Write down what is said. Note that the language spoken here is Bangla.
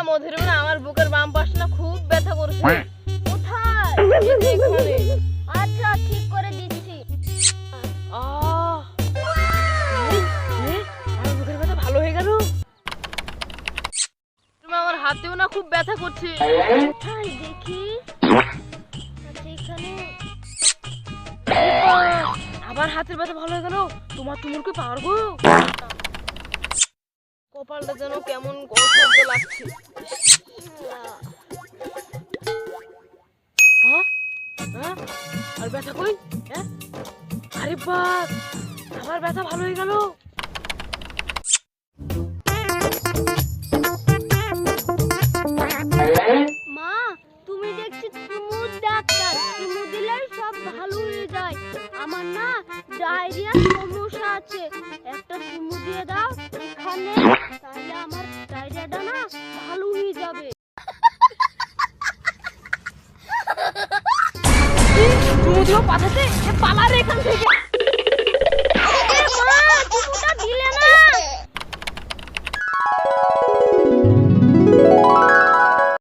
মধুর আমার বুকের বাম পাশটা খুব ব্যথা করছে। কোথায়? এখানে। আচ্ছা ঠিক করে দিচ্ছি। আমার বুকের ব্যথা ভালো হয়ে গেল। তুমি আমার হাতেও না খুব ব্যথা করছে। কোথায় দেখি? আচ্ছা এখানে। আবার হাতের ব্যথা ভালো হয়ে গেল। তোমার কি পারবো? কপালটা যেন কেমন অসহ্য লাগছে। আর ব্যথা কই? আরে বাপ, আবার ব্যথা ভালো হয়ে গেল। মা তুমি দেখছি চুমুর ডাক্তার, চুমু দিলেই সব ভালো হয়ে যায়। আমার না ডায়রিয়ার সমস্যা আছে, একটা চুমু দিয়ে দাও এখানে, তাহলে আমার ডায়রিয়াটা না ভালো হয়ে যাবে। চুমু দিও পাঠাতে, পালারে এখান থেকে।